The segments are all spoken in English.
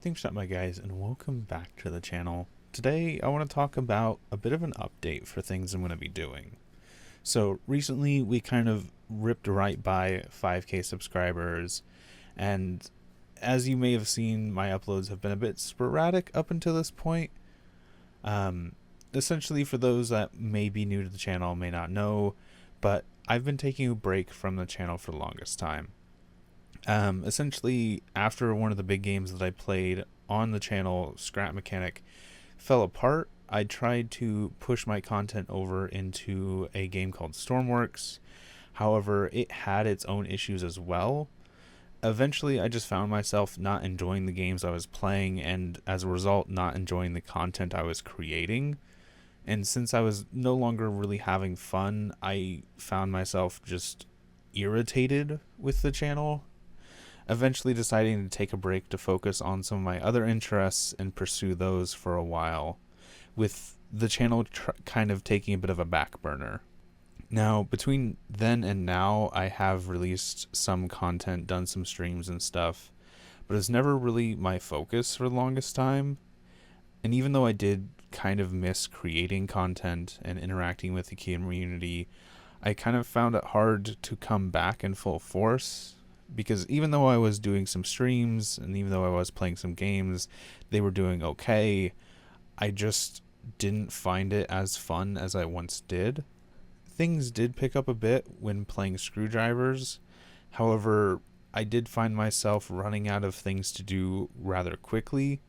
Thanks up, my guys, and welcome back to the channel. Today I want to talk about a bit of an update for things I'm going to be doing. So recently we kind of ripped right by 5k subscribers, and as you may have seen, my uploads have been a bit sporadic up until this point. Essentially, for those that may be new to the channel, may not know, but I've been taking a break from the channel for the longest time. Essentially, after one of the big games that I played on the channel, Scrap Mechanic, fell apart, I tried to push my content over into a game called Stormworks. However, it had its own issues as well. Eventually, I just found myself not enjoying the games I was playing, and as a result, not enjoying the content I was creating. And since I was no longer really having fun, I found myself just irritated with the channel, eventually deciding to take a break to focus on some of my other interests and pursue those for a while, with the channel kind of taking a bit of a back burner. Now, between then and now, I have released some content, done some streams and stuff, but it's never really my focus for the longest time. And even though I did kind of miss creating content and interacting with the community, I kind of found it hard to come back in full force, because even though I was doing some streams and even though I was playing some games, they were doing okay, I just didn't find it as fun as I once did. Things did pick up a bit when playing Screwdrivers. However, I did find myself running out of things to do rather quickly.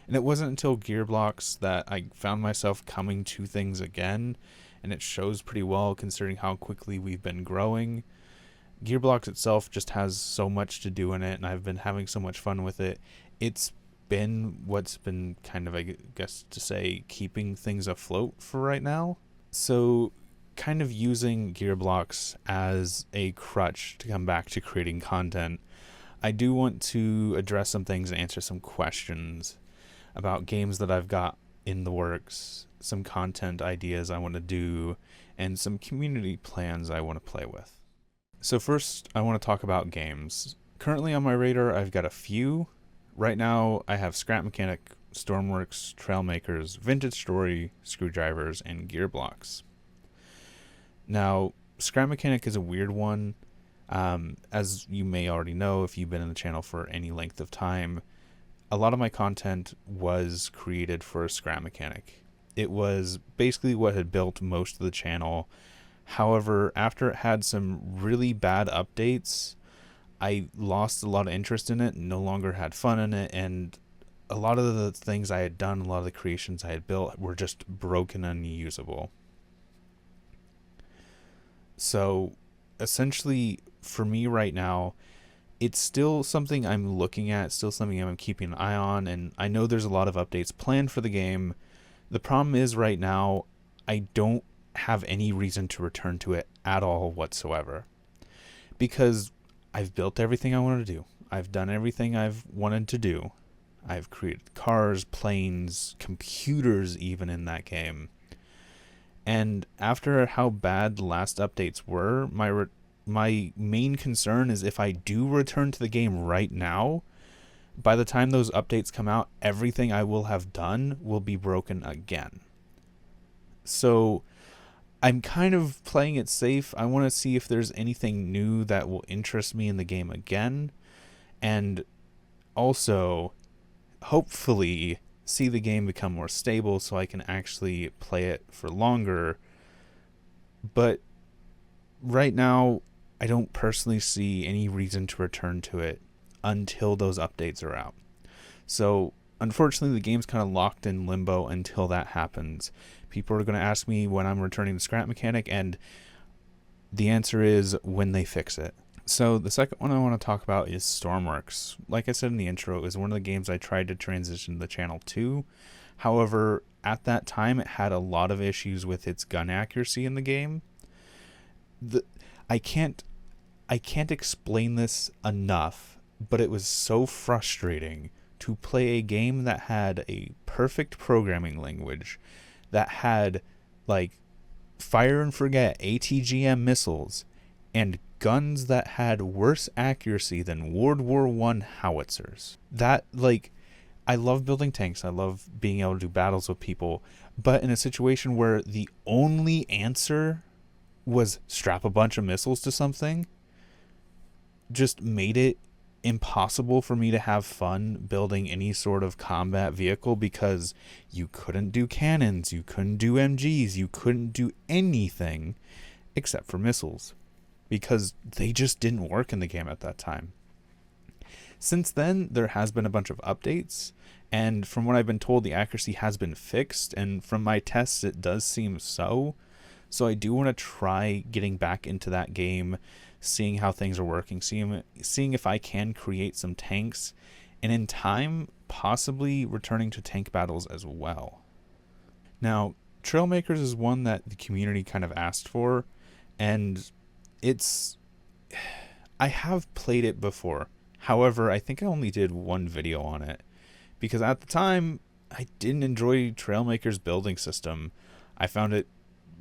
And it wasn't until Gearblocks that I found myself coming to things again, and it shows pretty well considering how quickly we've been growing. Gearblocks itself just has so much to do in it, and I've been having so much fun with it. It's been what's been kind of, I guess to say, keeping things afloat for right now. So kind of using Gearblocks as a crutch to come back to creating content, I do want to address some things and answer some questions about games that I've got in the works, some content ideas I want to do, and some community plans I want to play with. So first, I want to talk about games. Currently on my radar, I've got a few. Right now, I have Scrap Mechanic, Stormworks, Trailmakers, Vintage Story, Screwdrivers, and Gearblocks. Now, Scrap Mechanic is a weird one. As you may already know, if you've been in the channel for any length of time, a lot of my content was created for Scrap Mechanic. It was basically what had built most of the channel. However, after it had some really bad updates, I lost a lot of interest in it, no longer had fun in it, and a lot of the things I had done, a lot of the creations I had built were just broken and unusable. So essentially, for me right now, it's still something I'm looking at, still something I'm keeping an eye on, and I know there's a lot of updates planned for the game. The problem is right now, I don't have any reason to return to it at all whatsoever, because I've built everything I wanted to do. I've done everything I've wanted to do. I've created cars, planes, computers even in that game. And after how bad the last updates were, my main concern is if I do return to the game right now, by the time those updates come out, everything I will have done will be broken again. So I'm kind of playing it safe. I want to see if there's anything new that will interest me in the game again, and also hopefully see the game become more stable so I can actually play it for longer. But right now, I don't personally see any reason to return to it until those updates are out. So unfortunately, the game's kind of locked in limbo until that happens. People are going to ask me when I'm returning to Scrap Mechanic, and the answer is when they fix it. So the second one I want to talk about is Stormworks. Like I said in the intro, it was one of the games I tried to transition the channel to. However, at that time, it had a lot of issues with its gun accuracy in the game. I can't explain this enough, but it was so frustrating to play a game that had a perfect programming language, that had like fire and forget ATGM missiles and guns that had worse accuracy than World War I howitzers. That, like, I love building tanks. I love being able to do battles with people. But in a situation where the only answer was strap a bunch of missiles to something, just made it impossible for me to have fun building any sort of combat vehicle, because you couldn't do cannons, you couldn't do MGs, you couldn't do anything except for missiles, because they just didn't work in the game at that time. Since then, there has been a bunch of updates, and from what I've been told, the accuracy has been fixed, and from my tests, it does seem so. So I do want to try getting back into that game, seeing how things are working, seeing if I can create some tanks, and in time, possibly returning to tank battles as well. Now, Trailmakers is one that the community kind of asked for, and I have played it before. However, I think I only did one video on it, because at the time, I didn't enjoy Trailmakers' building system. I found it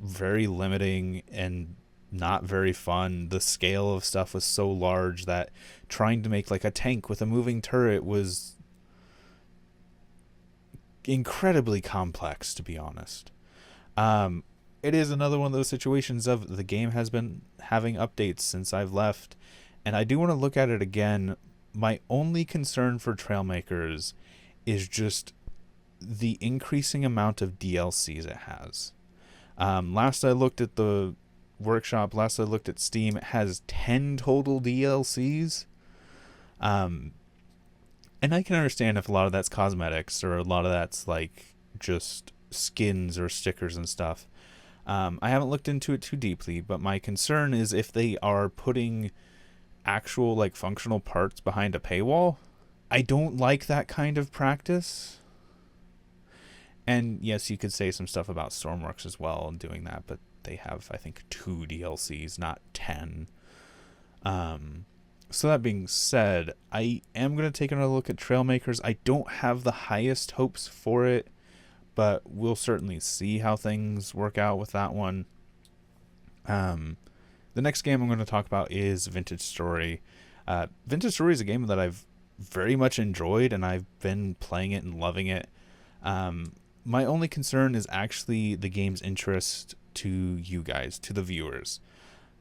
very limiting and not very fun. The scale of stuff was so large that trying to make like a tank with a moving turret was incredibly complex, to be honest. It is another one of those situations of the game has been having updates since I've left, and I do want to look at it again. My only concern for Trailmakers is just the increasing amount of DLCs it has. Last I looked at the workshop, last I looked at Steam, it has 10 total DLCs. And I can understand if a lot of that's cosmetics or a lot of that's like just skins or stickers and stuff. I haven't looked into it too deeply, but my concern is if they are putting actual like functional parts behind a paywall. I don't like that kind of practice. And yes, you could say some stuff about Stormworks as well and doing that, but they have, I think, 2 DLCs, not 10. So that being said, I am going to take another look at Trailmakers. I don't have the highest hopes for it, but we'll certainly see how things work out with that one. The next game I'm going to talk about is Vintage Story. Vintage Story is a game that I've very much enjoyed, and I've been playing it and loving it. My only concern is actually the game's interest to you guys, to the viewers.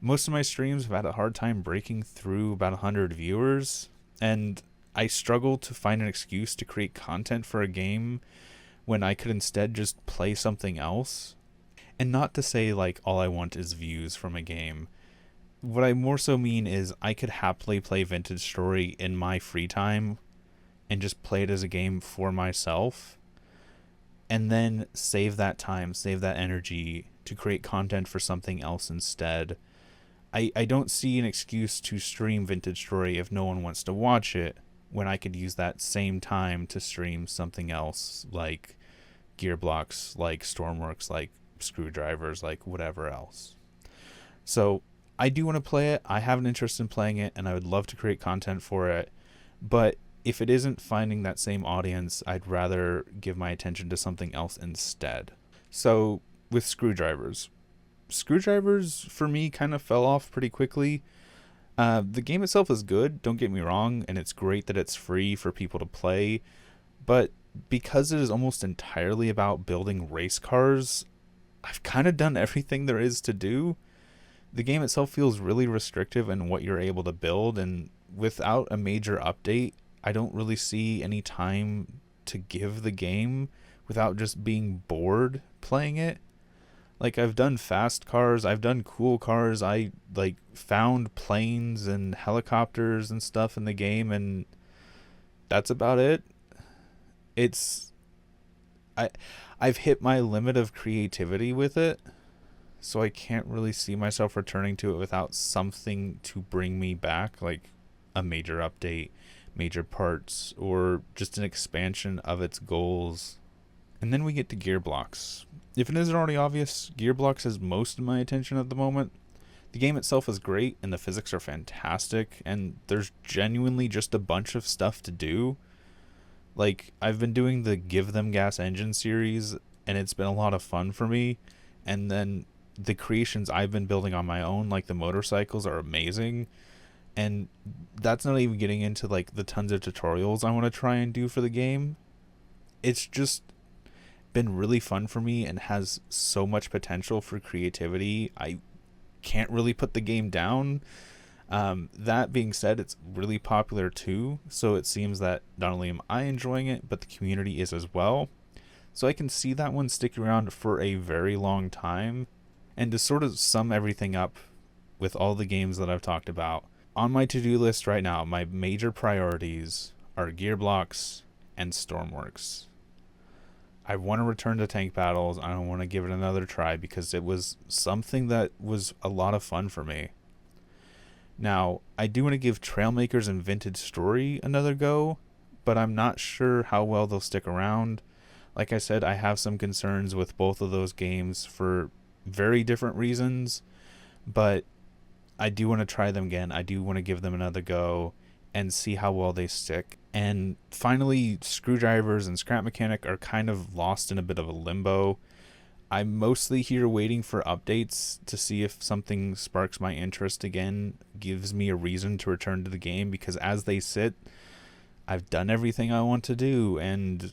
Most of my streams have had a hard time breaking through about 100 viewers, and I struggle to find an excuse to create content for a game when I could instead just play something else. And not to say like all I want is views from a game. What I more so mean is I could happily play Vintage Story in my free time and just play it as a game for myself, and then save that time, save that energy to create content for something else instead. I don't see an excuse to stream Vintage Story if no one wants to watch it, when I could use that same time to stream something else like Gearblocks, like Stormworks, like Screwdrivers, like whatever else. So I do want to play it. I have an interest in playing it, and I would love to create content for it. But if it isn't finding that same audience, I'd rather give my attention to something else instead. So with Screwdrivers for me kind of fell off pretty quickly. The game itself is good, don't get me wrong, and it's great that it's free for people to play. But because it is almost entirely about building race cars, I've kind of done everything there is to do. The game itself feels really restrictive in what you're able to build, and without a major update, I don't really see any time to give the game without just being bored playing it. Like, I've done fast cars, I've done cool cars, I like found planes and helicopters and stuff in the game, and that's about it. I've hit my limit of creativity with it, so I can't really see myself returning to it without something to bring me back, like a major update, major parts, or just an expansion of its goals. And then we get to Gearblocks. If it isn't already obvious, Gearblocks has most of my attention at the moment. The game itself is great, and the physics are fantastic, and there's genuinely just a bunch of stuff to do. Like, I've been doing the Give Them Gas Engine series, and it's been a lot of fun for me. And then the creations I've been building on my own, like the motorcycles, are amazing. And that's not even getting into like the tons of tutorials I want to try and do for the game. it's just been really fun for me and has so much potential for creativity. I can't really put the game down. That being said, it's really popular too, so it seems that not only am I enjoying it, but the community is as well. So I can see that one sticking around for a very long time. And to sort of sum everything up with all the games that I've talked about, on my to-do list right now, my major priorities are Gearblocks and Stormworks. I want to return to tank battles. I want to give it another try because it was something that was a lot of fun for me. Now, I do want to give Trailmakers and Vintage Story another go, but I'm not sure how well they'll stick around. Like I said, I have some concerns with both of those games for very different reasons, but I do want to try them again. I do want to give them another go and see how well they stick. And finally, Screwdrivers and Scrap Mechanic are kind of lost in a bit of a limbo. I'm mostly here waiting for updates to see if something sparks my interest again, gives me a reason to return to the game, because as they sit, I've done everything I want to do, and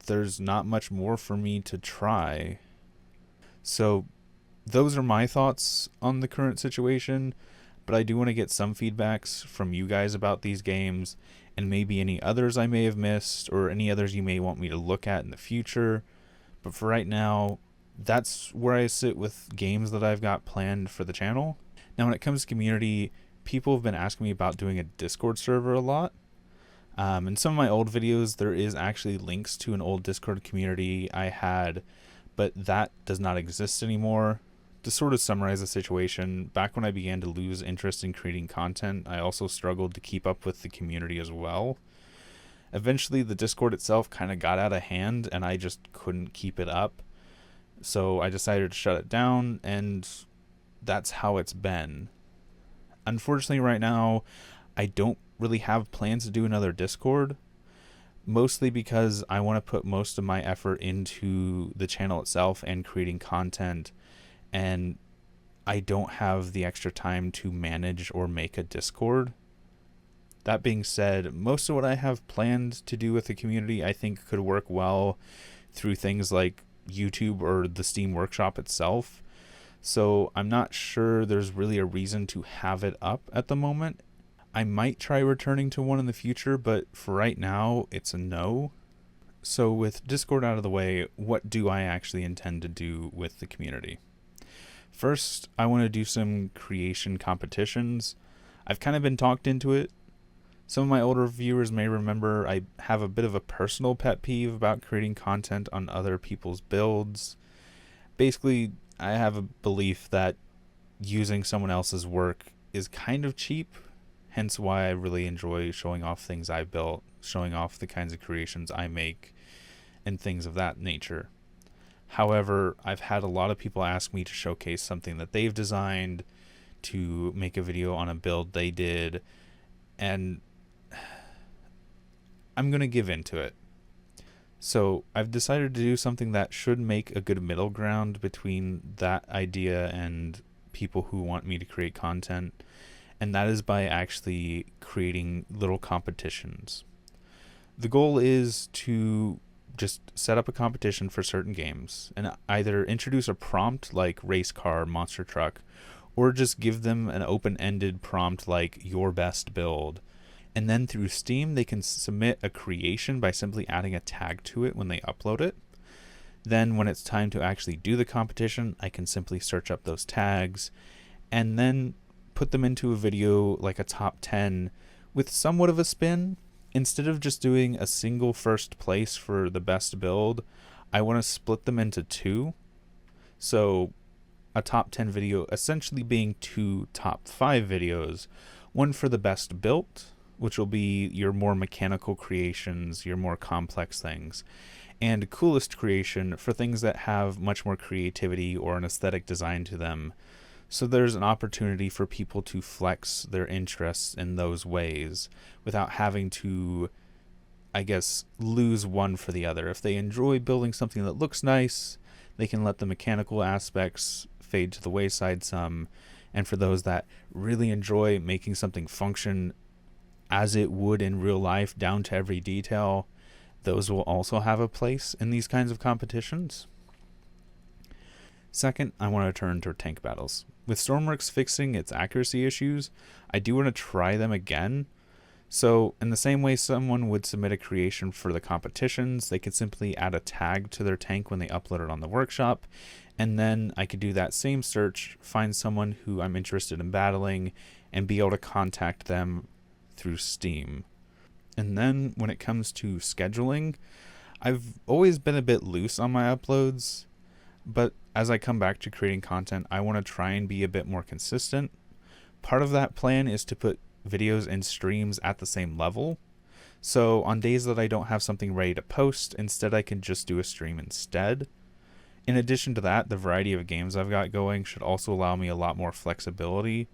there's not much more for me to try. So those are my thoughts on the current situation, but I do want to get some feedbacks from you guys about these games, and maybe any others I may have missed, or any others you may want me to look at in the future. But for right now, that's where I sit with games that I've got planned for the channel. Now, when it comes to community, people have been asking me about doing a Discord server a lot. In some of my old videos, there is actually links to an old Discord community I had, but that does not exist anymore. To sort of summarize the situation, back when I began to lose interest in creating content, I also struggled to keep up with the community as well. Eventually, the Discord itself kind of got out of hand, and I just couldn't keep it up. So I decided to shut it down, and that's how it's been. Unfortunately, right now, I don't really have plans to do another Discord, mostly because I want to put most of my effort into the channel itself and creating content, and I don't have the extra time to manage or make a Discord. That being said, most of what I have planned to do with the community I think could work well through things like YouTube or the Steam Workshop itself. So I'm not sure there's really a reason to have it up at the moment. I might try returning to one in the future, but for right now, it's a no. So with Discord out of the way, what do I actually intend to do with the community? First, I want to do some creation competitions. I've kind of been talked into it. Some of my older viewers may remember I have a bit of a personal pet peeve about creating content on other people's builds. Basically, I have a belief that using someone else's work is kind of cheap, hence why I really enjoy showing off things I built, showing off the kinds of creations I make, and things of that nature. However, I've had a lot of people ask me to showcase something that they've designed, to make a video on a build they did, and I'm going to give into it. So I've decided to do something that should make a good middle ground between that idea and people who want me to create content, and that is by actually creating little competitions. The goal is to just set up a competition for certain games and either introduce a prompt like race car, monster truck, or just give them an open-ended prompt like your best build. And then through Steam, they can submit a creation by simply adding a tag to it when they upload it. Then when it's time to actually do the competition, I can simply search up those tags and then put them into a video like a top 10 with somewhat of a spin. Instead of just doing a single first place for the best build, I want to split them into two. So a top 10 video essentially being two top 5 videos, one for the best built, which will be your more mechanical creations, your more complex things, and coolest creation for things that have much more creativity or an aesthetic design to them. So there's an opportunity for people to flex their interests in those ways without having to, I guess, lose one for the other. If they enjoy building something that looks nice, they can let the mechanical aspects fade to the wayside some. And for those that really enjoy making something function as it would in real life down to every detail, those will also have a place in these kinds of competitions. Second, I want to turn to tank battles. With Stormworks fixing its accuracy issues, I do want to try them again. So, in the same way someone would submit a creation for the competitions, they could simply add a tag to their tank when they upload it on the workshop, and then I could do that same search, find someone who I'm interested in battling, and be able to contact them through Steam. And then, when it comes to scheduling, I've always been a bit loose on my uploads, but as I come back to creating content, I want to try and be a bit more consistent. Part of that plan is to put videos and streams at the same level. So on days that I don't have something ready to post, instead I can just do a stream instead. In addition to that, the variety of games I've got going should also allow me a lot more flexibility.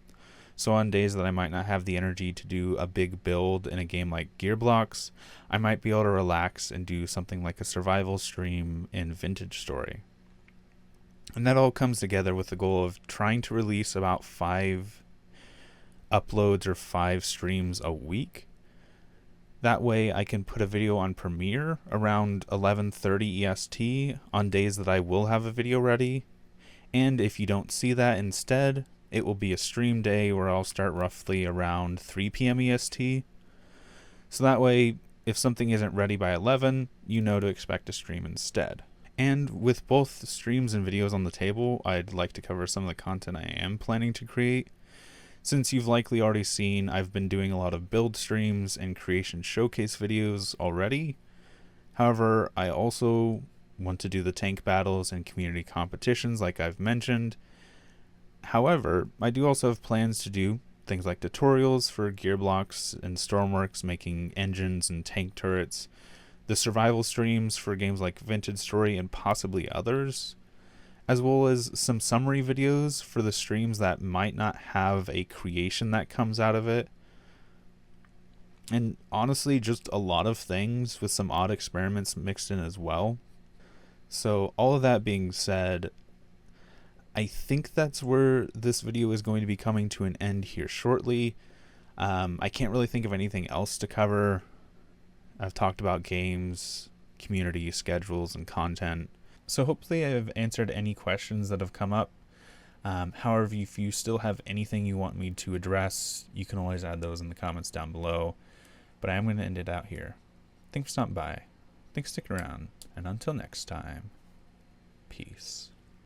So on days that I might not have the energy to do a big build in a game like Gearblocks, I might be able to relax and do something like a survival stream in Vintage Story. And that all comes together with the goal of trying to release about 5 uploads or 5 streams a week. That way I can put a video on Premiere around 11:30 EST on days that I will have a video ready. And if you don't see that instead, it will be a stream day where I'll start roughly around 3 p.m. EST. So that way, if something isn't ready by 11, you know to expect a stream instead. And with both streams and videos on the table, I'd like to cover some of the content I am planning to create. Since you've likely already seen, I've been doing a lot of build streams and creation showcase videos already. However, I also want to do the tank battles and community competitions like I've mentioned. However, I do also have plans to do things like tutorials for Gearblocks and Stormworks making engines and tank turrets, the survival streams for games like Vintage Story and possibly others, as well as some summary videos for the streams that might not have a creation that comes out of it. And honestly, just a lot of things with some odd experiments mixed in as well. So all of that being said, I think that's where this video is going to be coming to an end here shortly. I can't really think of anything else to cover. I've talked about games, community, schedules, and content. So hopefully I've answered any questions that have come up. However, if you still have anything you want me to address, you can always add those in the comments down below. But I am going to end it out here. Thanks for stopping by. Thanks for sticking around. And until next time, peace.